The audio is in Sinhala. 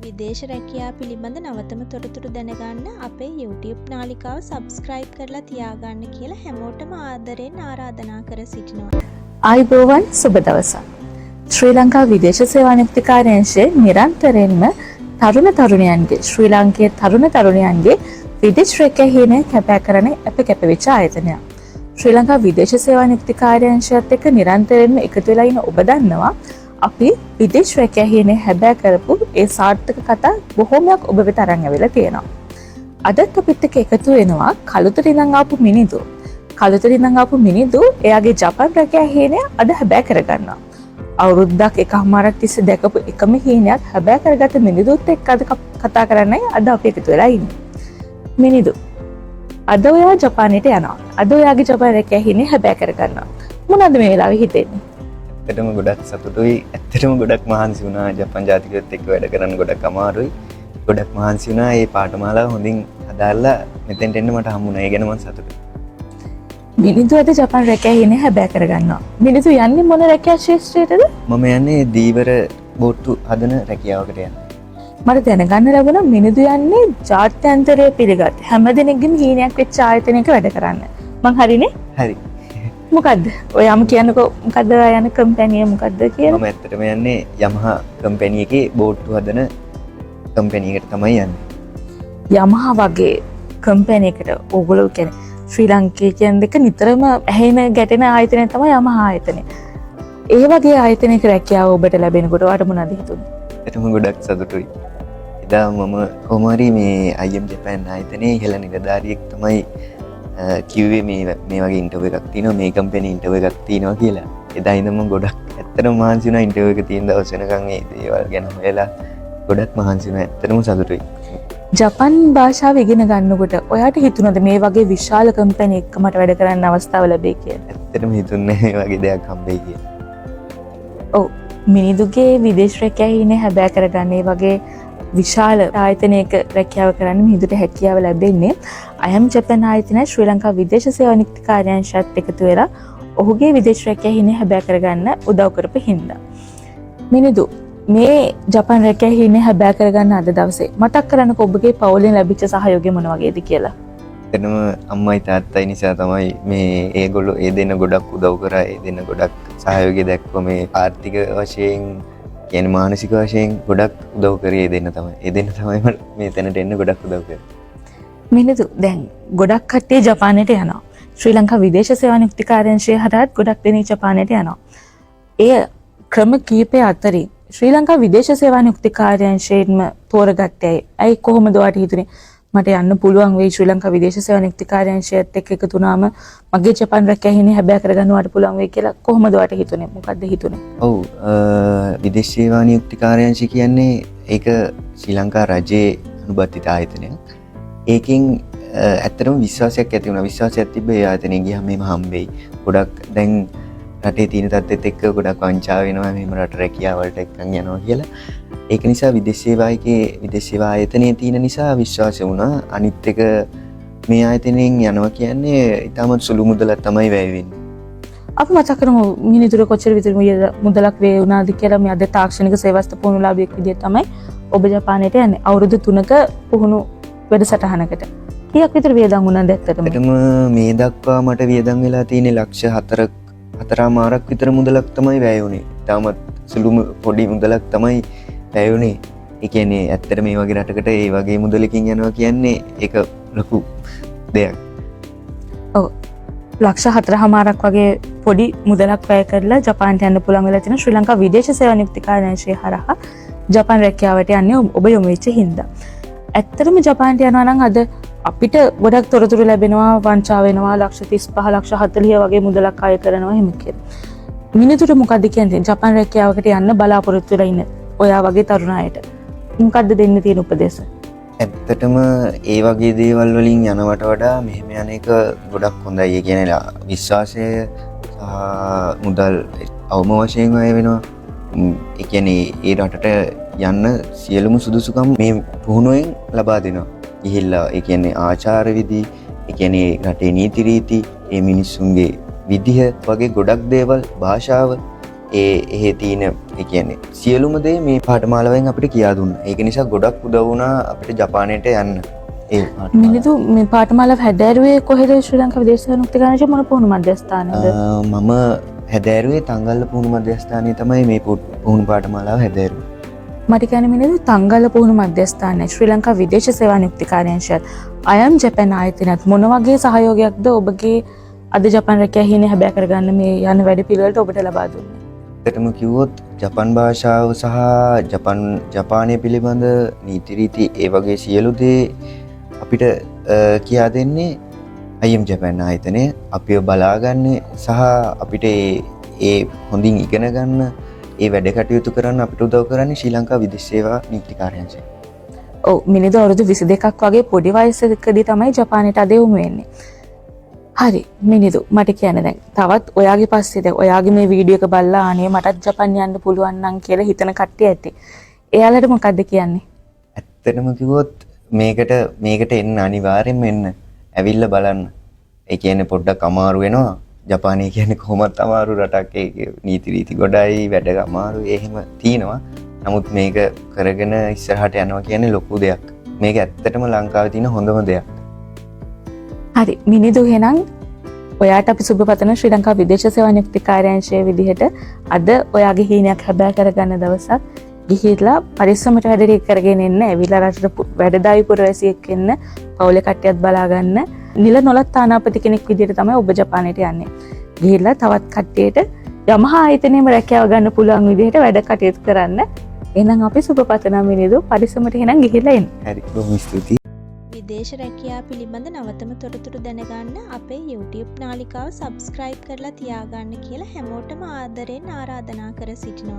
විදේශ රැකියා පිළිබඳ නවතම තොරතුරු දැනගන්න අපේ YouTube නාලිකාව සබස්ක්‍රයිබ් කරලා තියාගන්න කියලා හැමෝටම ආදරෙන් ආරාධනා කර සිටිනවා. ආයුබෝවන් සුබ දවසක්. ශ්‍රී ලංකා විදේශ සේවා නියුක්ති කාර්යාංශයේ නිරන්තරයෙන්ම තරුණ තරුණියන්ගේ ශ්‍රී ලාංකේය තරුණ තරුණියන්ගේ විදේශ රැකියාහින කැප කරන කැපවිච්ච ආයතනයක්. ශ්‍රී ලංකා විදේශ සේවා නියුක්ති කාර්යාංශයත් එක්ක නිරන්තරයෙන්ම එකතු වෙලා ඉන්න ඔබ දන්නවා අපි විදේශ රැකියාහිනේ හැබෑ කරපු ඒ සාර්ථක කතා බොහොමයක් ඔබ වෙත අරන් ඇවිල්ලා තියෙනවා. අදත් අපිත් එක්ක එකතු වෙනවා කළුතර ඉඳන් ආපු මිනිදු. කළුතර ඉඳන් ආපු මිනිදු එයාගේ ජපාන් රැකියාහිනේ අද හැබෑ කරගන්නවා. අවුරුද්දක් එකමාරක් තිස්සේ දැකපු එකම හීනයක් හැබෑ කරගත්ත මිනිදුත් එක්ක අද කතා කරන්නයි අද අපි එකතු වෙලා ඉන්නේ. මිනිදු අද ඔයා ජපානයට යනවා. අද ඔයාගේ ජපාන් රැකියාහිනේ හැබෑ කරගන්නවා. මොනවද මේ වෙලාවේ හිතෙන්නේ? ඇත්තටම ගොඩක් සතුටුයි. ඇත්තටම ගොඩක් මහන්සි වුණා. ජපාන් ජාතිකයොත් එක්ක වැඩ කරන්න ගොඩක් අමාරුයි. ගොඩක් මහන්සි වුණා. මේ පාඨමාලාව හොඳින් හදාලා මෙතෙන්ට එන්න මට හම්බුණා. ඒ ගැන මම සතුටුයි. මිනිදු අද ජපාන් රැකියාහිනේ හැබෑ කරගන්නවා. මිනිදු යන්නේ මොන රැකියා ශාස්ත්‍රයටද? මම යන්නේ දීවර බෝට්ටු හදන රැකියාවකට යනවා. මට දැනගන්න ලැබුණා මිනිදු යන්නේ ජාත්‍යන්තරයේ පිළිගත් හැමදෙනෙක්ගේම හීනයක් වෙච්ච ආයතනයක වැඩ කරන්න. මං හරිනේ? හරි. මොකද්ද? ඔයාම කියන්නකෝ මොකද්ද ඔයා යන කම්පැනි එක මොකද්ද කියලා? මම ඇත්තටම යන්නේ Yamaha කම්පැනි එකේ බෝට්ටු හදන කම්පැනි එකට තමයි යන්නේ. Yamaha වගේ කම්පැනි එකට ඕගොල්ලෝ කියන්නේ ශ්‍රී ලංකේ කියන දෙක නිතරම ඇහෙන ගැටෙන ආයතනය තමයි Yamaha ආයතනය. ඒ වගේ ආයතනයක රැකියාව ඔබට ලැබෙනකොට ඔයාට මොනවද හිතුනේ? ඇත්තටම ගොඩක් සතුටුයි. එදා මම කොහොම හරි මේ IM ජපාන් ආයතනයේ ඉහළ නිලධාරියෙක් තමයි කිව්වේ මේ වගේ ඉන්ටර්විව් එකක් තියෙනවා මේ කම්පැනි ඉන්ටර්විව් එකක් තියෙනවා කියලා. එදා ඉඳන්ම ගොඩක් ඇත්තටම මහන්සි වුණා ඉන්ටර්විව් එක තියෙන දවස් වෙනකන් මේ දේවල් ගැන හොයලා ගොඩක් මහන්සි වුණා. ඇත්තටම සතුටුයි. ජපන් භාෂාව ඉගෙන ගන්නකොට ඔයාට හිතුණාද මේ වගේ විශාල කම්පැනි එකක මට වැඩ කරන්න අවස්ථාව ලැබෙයි කියලා? ඇත්තටම හිතුන්නේ මේ වගේ දෙයක් හම්බෙයි කියලා. ඔව් මිනිදුගේ විදේශ රැකියාහිනේ හැබෑ කරගන්නේ වගේ විශාල ආයතනයක රැකියාව කරන්න මිනිදුට හැකියාව ලැබෙන්නේ IM ජපාන් ආයතනය ශ්‍රී ලංකා විදේශ සේවා නියුක්ති කාර්යාංශයත් එකතු වෙලා ඔහුගේ විදේශ රැකියාහිනේ හැබෑ කරගන්න උදව් කරපු හින්දා. මිනිදු මේ ජපාන් රැකියාහිනේ හැබෑ කරගන්න අද දවසේ මතක් කරන්නකෝ ඔබගේ පවුලෙන් ලැබිච්ච සහයෝගය මොන වගේද කියලා. එතනම අම්මයි තාත්තයි නිසා තමයි මේ ඒගොල්ලෝ ඒ දෙන්න ගොඩක් උදව් කරා. ඒ දෙන්න ගොඩක් සහයෝගය දැක්වුවා. මේ ආර්ථික වශයෙන් කියන්නේ මානසික වශයෙන් ගොඩක් උදව් කරේ ඒ දෙන්න තමයි. ඒ දෙන්න තමයි මට මේ තැනට එන්න ගොඩක් උදව් කරේ. මිනිදු දැන් ගොඩක් කට්ටිය ජපානයට යනවා. ශ්‍රී ලංකා විදේශ සේවා නියුක්ති කාර්යාංශය හරහාත් ගොඩක් දෙනෙක් ජපානයට යනවා. එය ක්‍රම කීපය අතරින් ශ්‍රී ලංකා විදේශ සේවා නියුක්ති කාර්යාංශයෙන්ම තෝරගත්තේ ඇයි කොහොමද ඔයාට හිතුනේ මට යන්න පුළුවන් වෙයි ශ්‍රී ලංකා විදේශ සේවා නියුක්ති කාර්යාංශයත් එක්ක එකතු වුණාම මගේ ජපාන් රැකියාහිනේ හැබෑ කරගන්නවට පුළුවන් වෙයි කියලා කොහොමද ඔයාට හිතුනේ? මොකද්ද හිතුනේ? ඔව් විදේශ සේවා නියුක්ති කාර්යාංශය කියන්නේ ඒක ශ්‍රී ලංකා රජයේ අනුබද්ධිත ආයතනයක්. ඒකෙන් ඇත්තටම විශ්වාසයක් ඇති වුණා. විශ්වාසයක් තිබ්බ ඒ ආයතනයේ ගියාම මේව හම්බෙයි. ගොඩක් දැන් රටේ තියෙන තත්ත්වෙත් එක්ක ගොඩක් වංචා වෙනවා මෙහෙම රට රැකියාවලට එක්කන් යනවා කියලා. ඒක නිසා විදේශ සේවා ආයතනයේ තියෙන නිසා විශ්වාසය වුණා. අනිත් එක මේ ආයතනයෙන් යනවා කියන්නේ ඊටමත් සුළු මුදලක් තමයි වැය වෙන්නේ. අපි මතක් කරමු මිනිතුර කොච්චර විතර මුදලක් වේ වුණාද කියලා. මේ අද තාක්ෂණික සේවාස්ත පුහුණුලාභියෙක් විදිහට තමයි ඔබ ජපානයට යන්නේ. අවුරුදු 3ක පුහුණු වැඩසටහනකට. කීයක් විතර වියදම් වුණාද ඇත්තටම? ඇත්තටම මේ දක්වා මට වියදම් වෙලා තියෙන්නේ ලක්ෂ 4මාරක් විතර මුදලක් තමයි වැය වුණේ. ඊටමත් සුළු පොඩි මුදලක් තමයි වැය වුණේ. ඒ කියන්නේ ඇත්තට මේ වගේ රටකට ඒ වගේ මුදලකින් යනවා කියන්නේ ඒක ලොකු දෙයක්. ඔව්. ලක්ෂ 4මාරක් වගේ පොඩි මුදලක් වැය කරලා ජපානට යන්න පුළුවන් වෙලා තියෙන ශ්‍රී ලංකා විදේශ සේවා නියුක්ති කාර්යාංශය හරහා ජපාන් රැකියාවට යන්නේ ඔබ යොමු වෙච්ච හින්දා. ඇත්තටම ජපානට යනවා නම් අද අපිට ගොඩක් තොරතුරු ලැබෙනවා වංචා වෙනවා ලක්ෂ 35 ලක්ෂ 40 වගේ මුදලක් අය කරනවා එහෙම කියලා. මිනිතුර මොකද්ද කියන්නේ ජපාන් රැකියාවකට යන්න බලාපොරොත්තු වෙලා ඉන්න ඔයා වගේ තරුණ අයට මොකද්ද දෙන්න තියෙන උපදේශ? ඇත්තටම ඒ වගේ දේවල් වලින් යනවට වඩා මෙහෙම යන එක ගොඩක් හොඳයි. ඒ කියන්නේ විශ්වාසය සහ මුදල් අවම වශයෙන් අය වෙනවා. ඒ කියන්නේ ඒ රටට යන්න සියලුම සුදුසුකම් මේ පුහුණුවෙන් ලබා දෙනවා. ගිහිල්ලා ඒ කියන්නේ ආචාර විදි, ඒ කියන්නේ රටේ නීති රීති, ඒ මිනිස්සුන්ගේ විදිහ වගේ ගොඩක් දේවල් භාෂාව එහෙ තියෙන ඒ කියන්නේ සියලුම දේ මේ පාඨමාලාවෙන් අපිට කියා දුන්නා. ඒක නිසා ගොඩක් උදව් වුණා අපිට ජපානයට යන්න. ඒ මිනිදු මේ පාඨමාලාව හැදෑරුවේ කොහෙද? ශ්‍රී ලංකා විදේශ සේවා නියුක්ති කාර්යාංශයේ මොන පුහුණු මධ්‍යස්ථානයේද? මම හැදෑරුවේ තංගල්ල පුහුණු මධ්‍යස්ථානයේ තමයි මේ පුහුණු පාඨමාලාව හැදෑරුවේ. මට කියන්නේ මිනිදු තංගල්ල පුහුණු මධ්‍යස්ථානයේ ශ්‍රී ලංකා විදේශ සේවා නියුක්ති කාර්යාංශයත් අයම් ජපාන් ආයතනයත් මොන වගේ සහයෝගයක්ද ඔබගේ අද ජපාන් රැකියා හීනේ හැබෑ කරගන්න මේ යන වැඩ පිළිවෙලට ඔබට ලබා දුන්නේ? ඇත්තටම කිව්වොත් ජපන් භාෂාව සහ ජපානය පිළිබඳ නීති රීති ඒ වගේ සියලු දේ අපිට කියා දෙන්නේ අයම් ජපාන් ආයතනය. අපිව බලාගන්න සහ අපිට ඒ හොඳින් ඉගෙන ගන්න ඒ වැඩ කටයුතු කරන්න අපිට උදව් කරන්නේ ශ්‍රී ලංකා විදේශ සේවා නියුක්ති කාර්යාංශය. ඔව් මිනිදු අවුරුදු 22ක් වගේ පොඩි වයසකදී තමයි ජපානයට අද යොමු වෙන්නේ. හරි මිනිදු මට කියන්න දැන් තවත් ඔයාගේ පස්සේ දැන් ඔයාගේ මේ වීඩියෝ එක බලලා අනේ මටත් ජපාන් යන්න පුළුවන් නම් කියලා හිතන කට්ටිය ඇති. එයාලට මොකද්ද කියන්නේ? ඇත්තටම කිව්වොත් මේකට එන්න අනිවාර්යෙන්ම එන්න. ඇවිල්ලා බලන්න. ඒ කියන්නේ පොඩ්ඩක් අමාරු වෙනවා. ජපානය කියන්නේ කොහොමත් අමාරු රටක්. ඒක නීති රීති ගොඩයි වැඩ අමාරු එහෙම තියෙනවා. නමුත් මේක කරගෙන ඉස්සරහට යනවා කියන්නේ ලොකු දෙයක්. මේක ඇත්තටම ලංකාවේ තියෙන හොඳම දෙයක්. හරි මිනිදු එහෙනම් ඔයාට අපි සුබ පතන ශ්‍රී ලංකා විදේශ සේවා නියුක්ති කාර්යාංශයේ විදිහට අද ඔයාගේ හීනයක් හැබෑ කරගන්න දවසක් ගිහිල්ලා පරිස්සමට වැඩ කරගෙන එන්න ඇවිල්ලා රටට වැඩදායී පුරවැසියෙක් වෙන්න පවුලේ කට්ටියත් බලා ගන්න නිල නොලත් තානාපති කෙනෙක් විදිහට තමයි ඔබ ජපානයට යන්නේ. ගිහිල්ලා තවත් කට්ටියට යමහා ආයතනයේම රැකියාව ගන්න පුළුවන් විදිහට වැඩ කටයුතු කරන්න. එහෙනම් අපි සුබ පතන මිනිදු පරිස්සමට එහෙනම් ගිහිල්ලා එන්න. හරි බොහොම ස්තුතියි. විදේශ රැකියා පිළිබඳ නවතම තොරතුරු දැනගන්න අපේ YouTube නාලිකාව සබස්ක්‍රයිබ් කරලා තියාගන්න කියලා හැමෝටම ආදරෙන් ආරාධනා කර සිටිනවා.